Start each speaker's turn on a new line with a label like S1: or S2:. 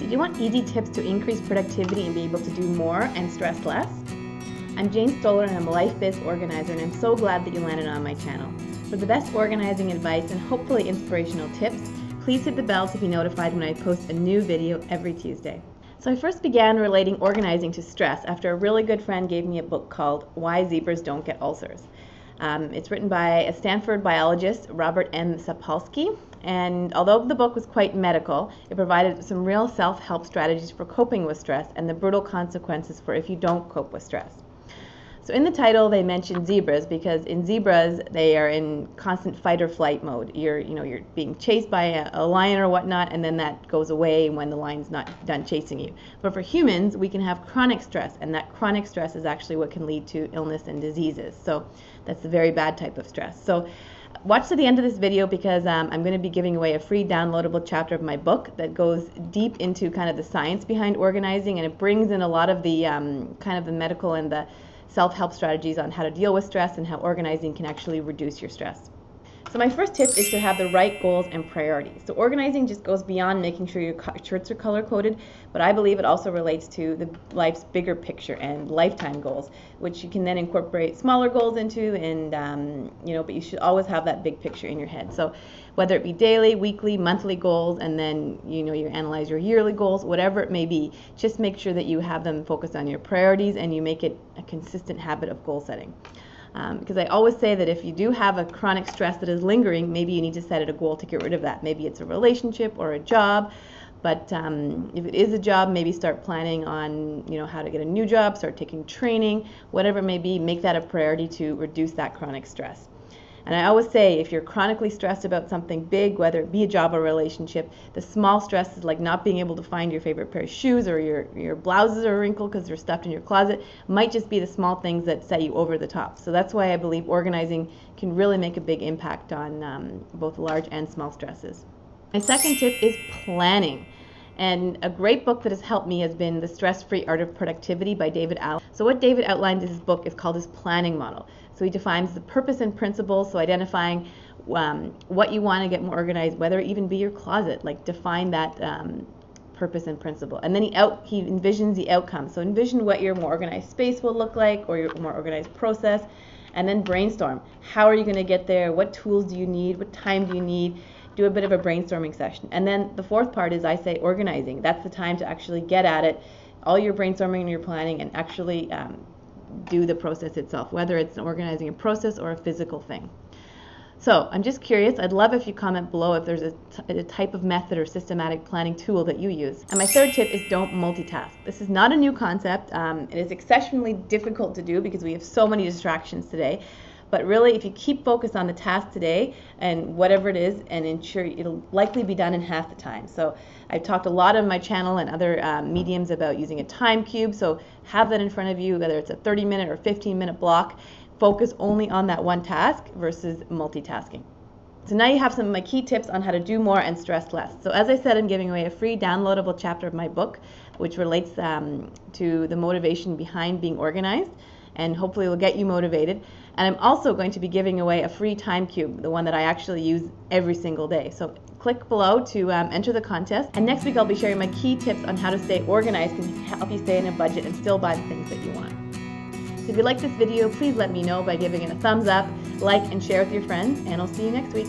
S1: Do you want easy tips to increase productivity and be able to do more and stress less? I'm Jane Stoller and I'm a Life Biz organizer, and I'm so glad that you landed on my channel. For the best organizing advice and hopefully inspirational tips, please hit the bell to be notified when I post a new video every Tuesday. So I first began relating organizing to stress after a really good friend gave me a book called Why Zebras Don't Get Ulcers. It's written by a Stanford biologist, Robert M. Sapolsky, and although the book was quite medical, it provided some real self-help strategies for coping with stress and the brutal consequences for if you don't cope with stress. So in the title they mention zebras because in zebras they are in constant fight or flight mode. You're being chased by a lion or whatnot, and then that goes away when the lion's not done chasing you. But for humans, we can have chronic stress, and that chronic stress is actually what can lead to illness and diseases. So that's a very bad type of stress. So watch to the end of this video because I'm going to be giving away a free downloadable chapter of my book that goes deep into kind of the science behind organizing, and it brings in a lot of the kind of the medical and the self-help strategies on how to deal with stress and how organizing can actually reduce your stress. So my first tip is to have the right goals and priorities. So organizing just goes beyond making sure your shirts are color-coded, but I believe it also relates to life's bigger picture and lifetime goals, which you can then incorporate smaller goals into, and but you should always have that big picture in your head. So whether it be daily, weekly, monthly goals, and then you analyze your yearly goals, whatever it may be, just make sure that you have them focused on your priorities and you make it a consistent habit of goal setting. Because I always say that if you do have a chronic stress that is lingering, maybe you need to set it a goal to get rid of that. Maybe it's a relationship or a job, but if it is a job, maybe start planning on how to get a new job, start taking training, whatever it may be, make that a priority to reduce that chronic stress. And I always say, if you're chronically stressed about something big, whether it be a job or a relationship, the small stresses like not being able to find your favorite pair of shoes, or your blouses are wrinkled because they're stuffed in your closet, might just be the small things that set you over the top. So that's why I believe organizing can really make a big impact on both large and small stresses. My second tip is planning. And a great book that has helped me has been The Stress-Free Art of Productivity by David Allen. So what David outlines in his book is called his planning model. So he defines the purpose and principles, so identifying what you want to get more organized, whether it even be your closet, like define that purpose and principle. And then he envisions the outcome. So envision what your more organized space will look like, or your more organized process, and then brainstorm. How are you going to get there? What tools do you need? What time do you need? Do a bit of a brainstorming session. And then the fourth part is, I say, organizing. That's the time to actually get at it, all your brainstorming and your planning, and actually do the process itself, whether it's organizing a process or a physical thing. So I'm just curious, I'd love if you comment below if there's a type of method or systematic planning tool that you use. And my third tip is don't multitask. This is not a new concept. It is exceptionally difficult to do because we have so many distractions today. But really, if you keep focused on the task today and whatever it is, and ensure it'll likely be done in half the time. So I've talked a lot on my channel and other mediums about using a time cube. So have that in front of you, whether it's a 30-minute or 15-minute block. Focus only on that one task versus multitasking. So now you have some of my key tips on how to do more and stress less. So as I said, I'm giving away a free downloadable chapter of my book, which relates to the motivation behind being organized, and hopefully will get you motivated. And I'm also going to be giving away a free time cube, the one that I actually use every single day. So click below to enter the contest. And next week I'll be sharing my key tips on how to stay organized and help you stay in a budget and still buy the things that you want. So if you like this video, please let me know by giving it a thumbs up, like, and share with your friends, and I'll see you next week.